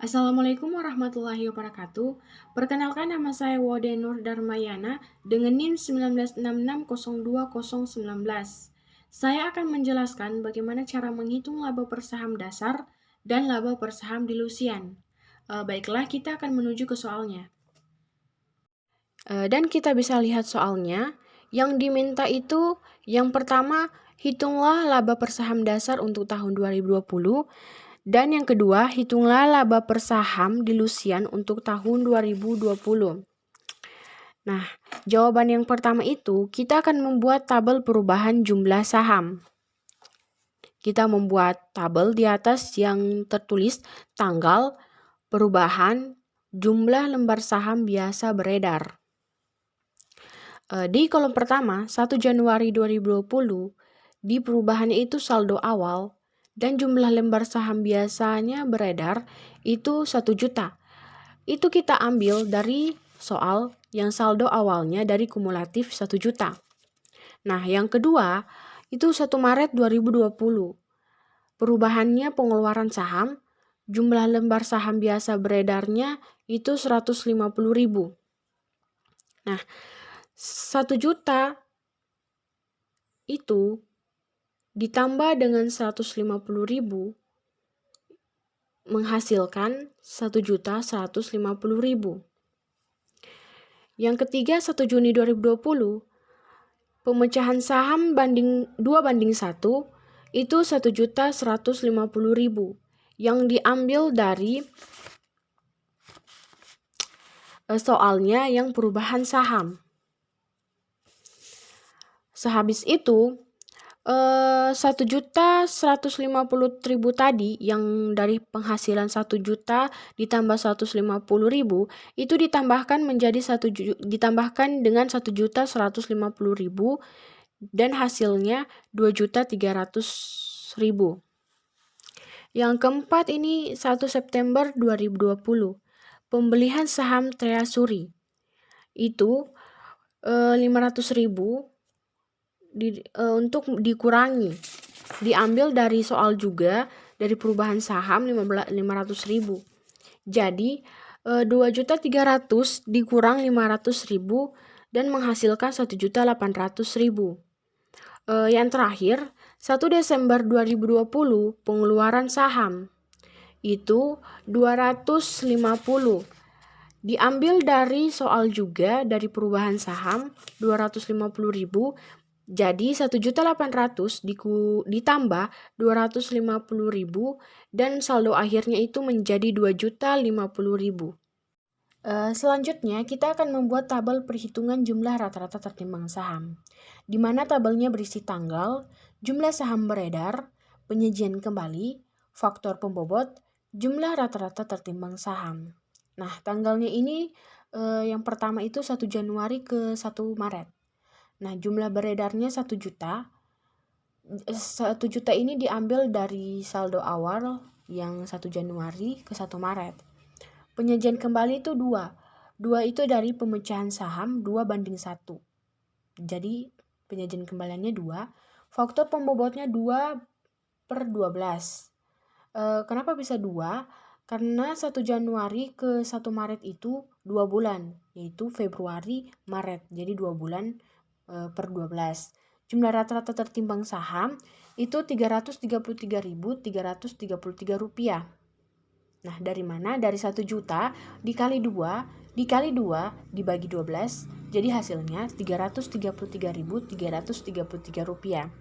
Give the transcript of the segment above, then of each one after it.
Assalamualaikum warahmatullahi wabarakatuh. Perkenalkan, nama saya Wode Nur Darmayana dengan NIM 1966020019. Saya akan menjelaskan bagaimana cara menghitung laba per saham dasar dan laba per saham dilusian. Baiklah, kita akan menuju ke soalnya. Dan kita bisa lihat soalnya. Yang diminta itu yang pertama, hitunglah laba per saham dasar untuk tahun 2020. Dan yang kedua, hitunglah laba per saham dilusian untuk tahun 2020. Nah, jawaban yang pertama itu kita akan membuat tabel perubahan jumlah saham. Kita membuat tabel di atas yang tertulis tanggal, perubahan, jumlah lembar saham biasa beredar. Di kolom pertama, 1 Januari 2020, di perubahannya itu saldo awal dan jumlah lembar saham biasanya beredar itu 1 juta. Itu kita ambil dari soal yang saldo awalnya dari kumulatif 1 juta. Nah, yang kedua itu 1 Maret 2020. Perubahannya pengeluaran saham, jumlah lembar saham biasa beredarnya itu 150.000. Nah, 1 juta itu ditambah dengan 150.000 menghasilkan 1.150.000. Yang ketiga, 1 Juni 2020, pemecahan saham 2:1 itu 1.150.000 yang diambil dari soalnya yang perubahan saham. Sehabis itu 1.150.000 tadi yang dari penghasilan 1 juta ditambah 150.000 itu ditambahkan dengan 1.150.000 dan hasilnya 2.300.000. Yang keempat ini 1 September 2020, pembelian saham Treasury itu 500.000 untuk dikurangi, diambil dari soal juga dari perubahan saham 500.000. Jadi 2.300.000 dikurang 500.000 dan menghasilkan 1.800.000. Yang terakhir 1 Desember 2020, pengeluaran saham itu 250. Diambil dari soal juga dari perubahan saham 250.000. Jadi 1.800.000 ditambah 250.000 dan saldo akhirnya itu menjadi 2.050.000. Selanjutnya kita akan membuat tabel perhitungan jumlah rata-rata tertimbang saham, di mana tabelnya berisi tanggal, jumlah saham beredar, penyajian kembali, faktor pembobot, jumlah rata-rata tertimbang saham. Nah, tanggalnya ini yang pertama itu 1 Januari ke 1 Maret. Nah, jumlah beredarnya 1 juta. 1 juta ini diambil dari saldo awal yang 1 Januari ke 1 Maret. Penyajian kembali itu 2. 2 itu dari pemecahan saham 2:1. Jadi penyajian kembaliannya 2. Faktor pembobotnya 2/12. Kenapa bisa 2? Karena 1 Januari ke 1 Maret itu 2 bulan, yaitu Februari, Maret. Jadi 2 bulan per 12. Jumlah rata-rata tertimbang saham itu Rp333.333. Nah, dari mana? Dari 1 juta dikali 2 dibagi 12, jadi hasilnya Rp333.333.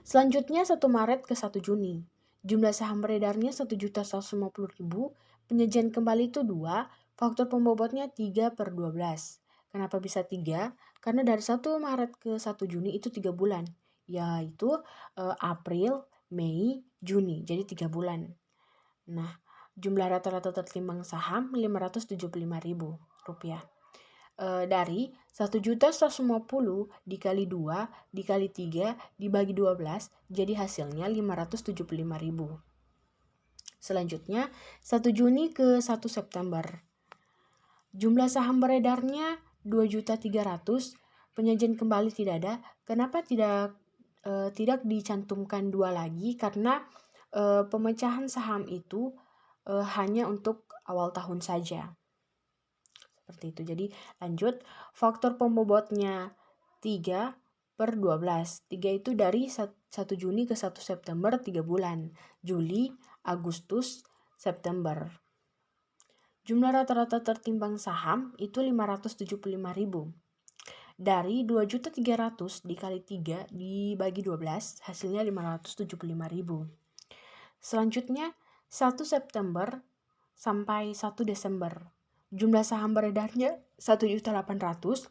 Selanjutnya 1 Maret ke 1 Juni. Jumlah saham beredarnya 1.150.000, penyajian kembali itu 2, faktor pembobotnya 3/12. Kenapa bisa 3? Karena dari 1 Maret ke 1 Juni itu 3 bulan, yaitu April, Mei, Juni, jadi 3 bulan. Nah, jumlah rata-rata tertimbang saham Rp575.000. Dari 1.150 dikali 2 dikali 3 dibagi 12, jadi hasilnya 575.000. Selanjutnya 1 Juni ke 1 September. Jumlah saham beredarnya 2.300.000, penyajian kembali tidak ada. Kenapa tidak dicantumkan 2 lagi? Karena pemecahan saham itu hanya untuk awal tahun saja. Seperti itu. Jadi lanjut, faktor pembobotnya 3/12. 3 itu dari 1 Juni ke 1 September 3 bulan. Juli, Agustus, September. Jumlah rata-rata tertimbang saham itu 575.000. Dari 2.300.000 dikali 3 dibagi 12, hasilnya 575.000. Selanjutnya 1 September sampai 1 Desember. Jumlah saham beredarnya 1.800.000.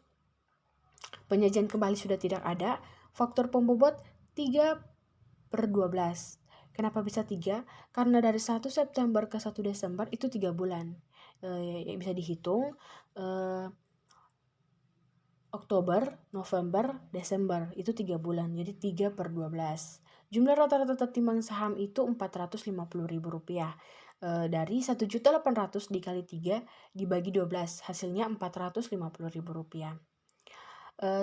Penyajian kembali sudah tidak ada. Faktor pembobot 3/12. Kenapa bisa 3? Karena dari 1 September ke 1 Desember itu 3 bulan. Bisa dihitung Oktober, November, Desember itu 3 bulan. Jadi 3/12. Jumlah rata-rata tertimbang saham itu Rp450.000. Dari 1.800.000 dikali 3 dibagi 12, hasilnya Rp450.000.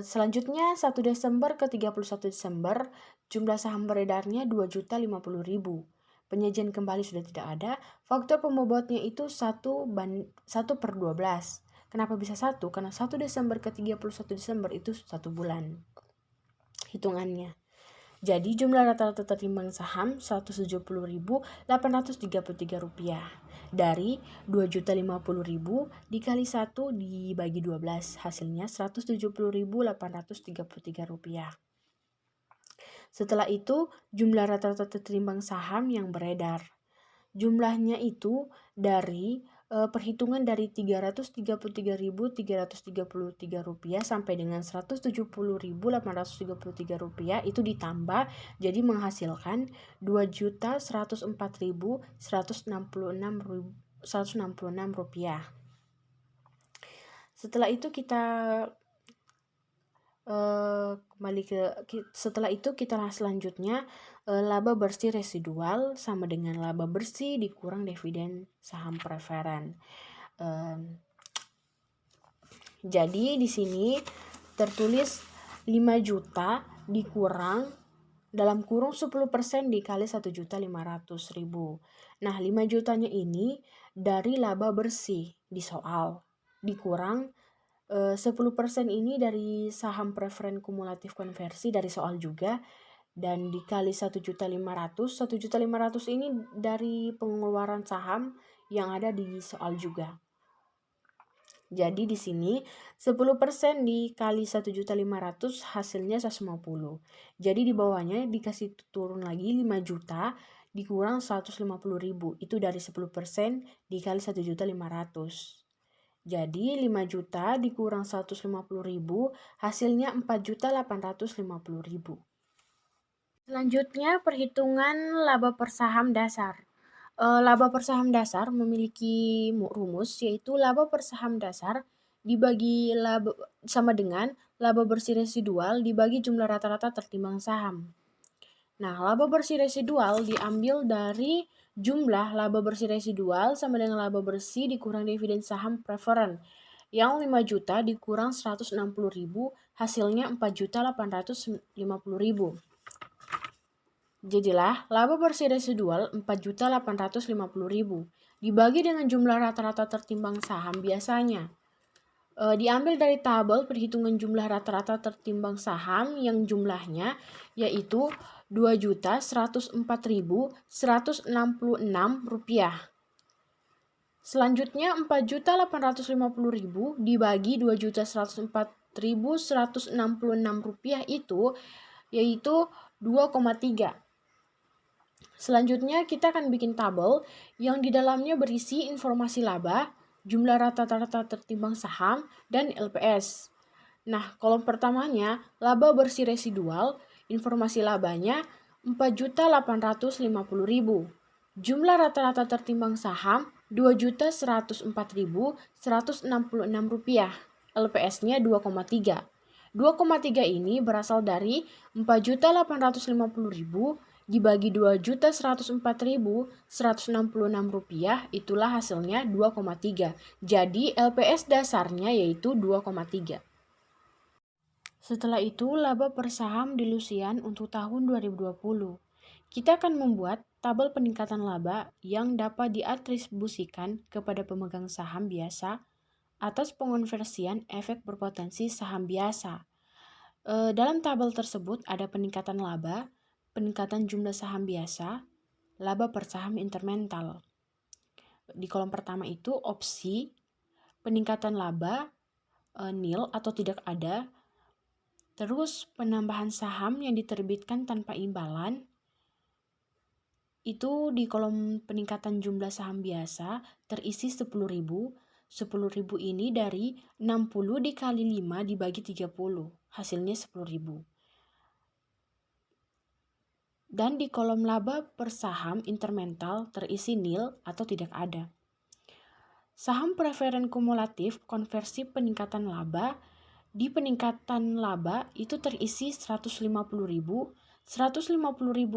Selanjutnya 1 Desember ke 31 Desember, jumlah saham beredarnya 2.050.000. Penyajian kembali sudah tidak ada. Faktor pembobotnya itu 1/12. Kenapa bisa 1? Karena 1 Desember ke 31 Desember itu 1 bulan hitungannya. Jadi jumlah rata-rata tertimbang saham Rp170.833. Dari 2.050.000 dikali 1 dibagi 12, hasilnya Rp170.833. Setelah itu jumlah rata-rata tertimbang saham yang beredar. Jumlahnya itu dari perhitungan dari Rp333.333 sampai dengan Rp170.833 itu ditambah jadi menghasilkan Rp2.104.166. Setelah itu kita selanjutnya laba bersih residual sama dengan laba bersih dikurang dividen saham preferen. Jadi di sini tertulis 5 juta dikurang dalam kurung 10% dikali 1.500.000. Nah, 5 jutanya ini dari laba bersih di soal dikurang 10% ini dari saham preferen kumulatif konversi dari soal juga, dan dikali 1.500.000. 1.500.000 ini dari pengeluaran saham yang ada di soal juga. Jadi di sini 10% dikali 1.500.000 hasilnya 150. Jadi di bawahnya dikasih turun lagi 5 juta dikurang 150.000. Itu dari 10% dikali 1.500.000. Jadi 5 juta dikurang 150.000 hasilnya 4.850.000. Selanjutnya perhitungan laba per saham dasar. Laba per saham dasar memiliki rumus yaitu laba per saham dasar dibagi laba sama dengan laba bersih residual dibagi jumlah rata-rata tertimbang saham. Nah, laba bersih residual diambil dari jumlah laba bersih residual sama dengan laba bersih dikurang dividen saham preferen. Yang 5 juta dikurang 160.000 hasilnya 4.850.000. Jadilah laba bersih residual 4.850.000 dibagi dengan jumlah rata-rata tertimbang saham biasanya. Diambil dari tabel perhitungan jumlah rata-rata tertimbang saham yang jumlahnya yaitu Rp2.104.166. Selanjutnya 4.850.000 dibagi Rp2.104.166 itu yaitu 2,3. Selanjutnya kita akan bikin tabel yang di dalamnya berisi informasi laba, jumlah rata-rata tertimbang saham, dan LPS. Nah, kolom pertamanya laba bersih residual, informasi labanya 4.850.000. Jumlah rata-rata tertimbang saham Rp2.104.166. LPS-nya 2,3. 2,3 ini berasal dari 4.850.000 dibagi Rp2.104.166, itulah hasilnya 2,3. Jadi LPS dasarnya yaitu 2,3. Setelah itu laba per saham di Lusian untuk tahun 2020. Kita akan membuat tabel peningkatan laba yang dapat diatribusikan kepada pemegang saham biasa atas pengonversian efek berpotensi saham biasa. Dalam tabel tersebut ada peningkatan laba, peningkatan jumlah saham biasa, laba per saham incremental. Di kolom pertama itu opsi, peningkatan laba, nil atau tidak ada, terus penambahan saham yang diterbitkan tanpa imbalan, itu di kolom peningkatan jumlah saham biasa terisi 10.000. 10.000 ini dari 60 dikali 5 dibagi 30, hasilnya 10.000. Dan di kolom laba per saham incremental terisi nil atau tidak ada. Saham preferen kumulatif konversi peningkatan laba, di peningkatan laba itu terisi 150.000. 150.000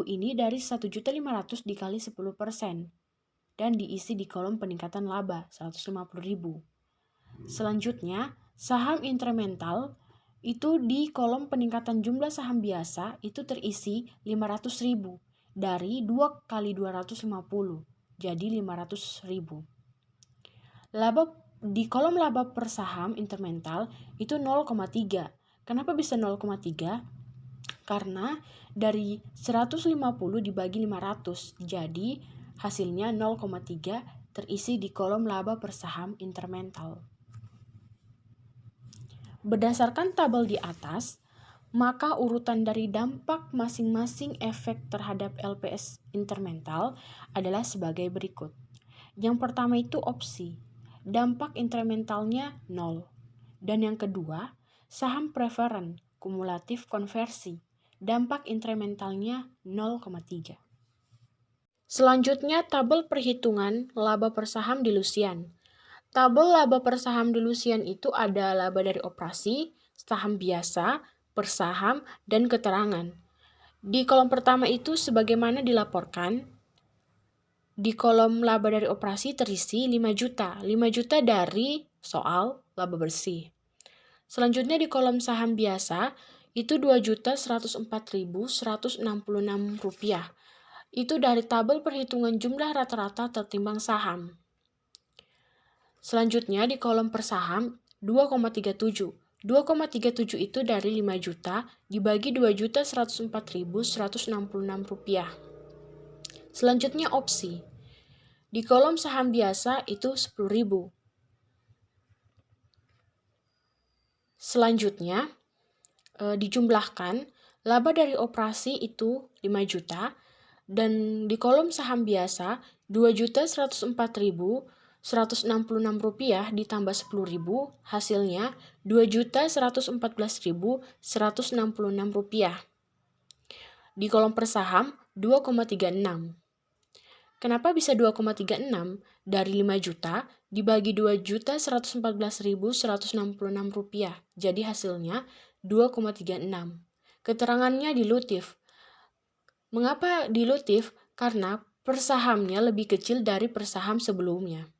ini dari 1.500.000 dikali 10% dan diisi di kolom peningkatan laba 150.000. Selanjutnya, saham incremental itu di kolom peningkatan jumlah saham biasa itu terisi 500.000 dari 2 kali 250, jadi 500.000. Laba di kolom laba per saham incremental itu 0,3. Kenapa bisa 0,3? Karena dari 150 dibagi 500, jadi hasilnya 0,3 terisi di kolom laba per saham incremental. Berdasarkan tabel di atas, maka urutan dari dampak masing-masing efek terhadap LPS incremental adalah sebagai berikut. Yang pertama itu opsi. Dampak incrementalnya 0. Dan yang kedua, saham preferen, kumulatif konversi. Dampak incrementalnya 0,3. Selanjutnya, tabel perhitungan laba per saham di Lusian. Tabel laba per saham di Lusian itu ada laba dari operasi, saham biasa, per saham, dan keterangan. Di kolom pertama itu sebagaimana dilaporkan, di kolom laba dari operasi terisi 5 juta. 5 juta dari soal laba bersih. Selanjutnya di kolom saham biasa itu 2.104.166 rupiah. Itu dari tabel perhitungan jumlah rata-rata tertimbang saham. Selanjutnya di kolom per saham 2,37. 2,37 itu dari 5 juta dibagi 2.104.166 rupiah. Selanjutnya opsi. Di kolom saham biasa itu 10.000. Selanjutnya dijumlahkan laba dari operasi itu 5 juta dan di kolom saham biasa 2.104.166 rupiah ditambah 10.000 hasilnya 2.114.166 rupiah. Di kolom per saham 2,36. Kenapa bisa 2,36? Dari 5 juta dibagi 2.114.166 rupiah. Jadi hasilnya 2,36. Keterangannya dilutif. Mengapa dilutif? Karena per sahamnya lebih kecil dari per saham sebelumnya.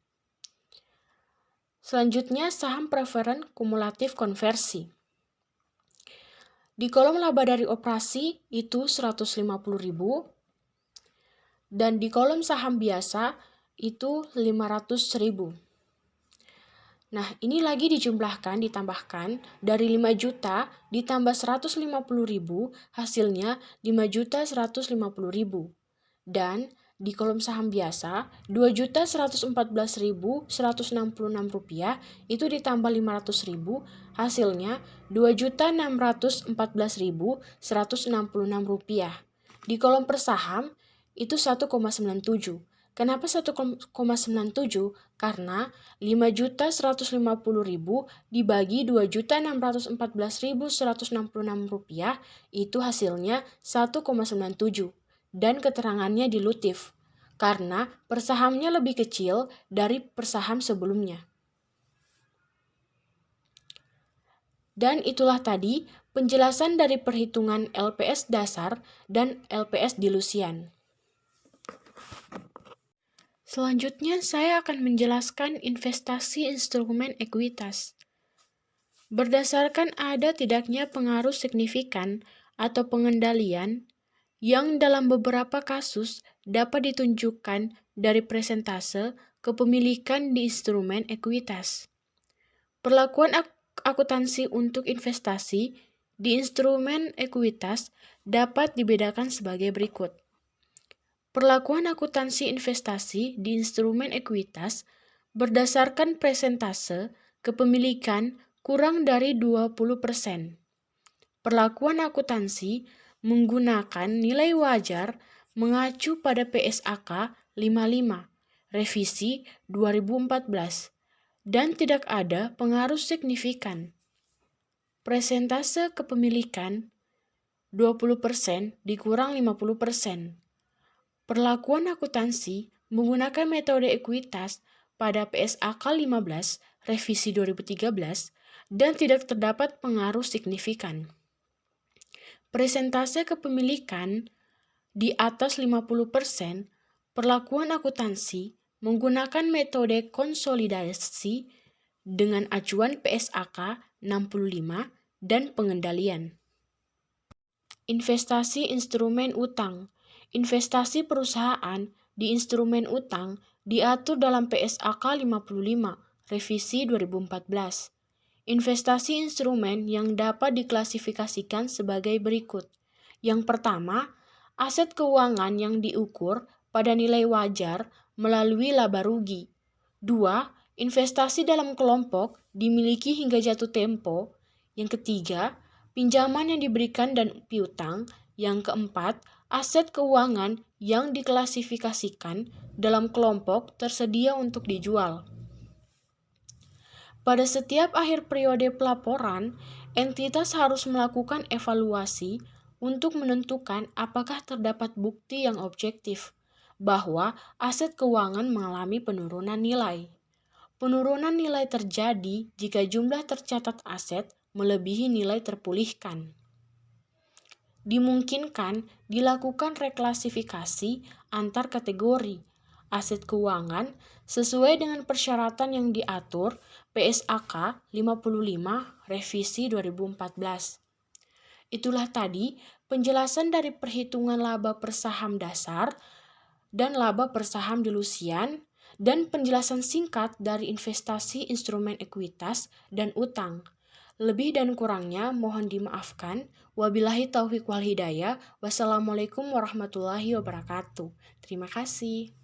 Selanjutnya saham preferen kumulatif konversi. Di kolom laba dari operasi itu 150.000. Dan di kolom saham biasa itu 500.000. Nah, ini lagi dijumlahkan, ditambahkan dari 5 juta ditambah 150.000 hasilnya 5.150.000. Dan di kolom saham biasa 2.114.166 rupiah itu ditambah 500.000 hasilnya 2.614.166 rupiah. Di kolom per saham itu 1,97. Kenapa 1,97? Karena 5.150.000 dibagi 2.614.166 rupiah itu hasilnya 1,97 dan keterangannya dilutif karena per sahamnya lebih kecil dari per saham sebelumnya. Dan itulah tadi penjelasan dari perhitungan LPS dasar dan LPS dilusian. Selanjutnya, saya akan menjelaskan investasi instrumen ekuitas. Berdasarkan ada tidaknya pengaruh signifikan atau pengendalian yang dalam beberapa kasus dapat ditunjukkan dari presentase kepemilikan di instrumen ekuitas. Perlakuan akuntansi untuk investasi di instrumen ekuitas dapat dibedakan sebagai berikut. Perlakuan akuntansi investasi di instrumen ekuitas berdasarkan persentase kepemilikan kurang dari 20%. Perlakuan akuntansi menggunakan nilai wajar mengacu pada PSAK 55, revisi 2014, dan tidak ada pengaruh signifikan. Persentase kepemilikan 20% dikurang 50%. Perlakuan akuntansi menggunakan metode ekuitas pada PSAK 15 revisi 2013 dan tidak terdapat pengaruh signifikan. Persentase kepemilikan di atas 50%, perlakuan akuntansi menggunakan metode konsolidasi dengan acuan PSAK 65 dan pengendalian. Investasi instrumen utang. Investasi perusahaan di instrumen utang diatur dalam PSAK 55, revisi 2014. Investasi instrumen yang dapat diklasifikasikan sebagai berikut. Yang pertama, aset keuangan yang diukur pada nilai wajar melalui laba rugi. 2. Investasi dalam kelompok dimiliki hingga jatuh tempo. Yang ketiga, pinjaman yang diberikan dan piutang. Yang keempat, aset keuangan yang diklasifikasikan dalam kelompok tersedia untuk dijual. Pada setiap akhir periode pelaporan, entitas harus melakukan evaluasi untuk menentukan apakah terdapat bukti yang objektif bahwa aset keuangan mengalami penurunan nilai. Penurunan nilai terjadi jika jumlah tercatat aset melebihi nilai terpulihkan. Dimungkinkan dilakukan reklasifikasi antar kategori aset keuangan sesuai dengan persyaratan yang diatur PSAK 55 revisi 2014. Itulah tadi penjelasan dari perhitungan laba per saham dasar dan laba per saham delusian dan penjelasan singkat dari investasi instrumen ekuitas dan utang. Lebih dan kurangnya mohon dimaafkan. Wabillahi taufiq wal hidayah. Wassalamualaikum warahmatullahi wabarakatuh. Terima kasih.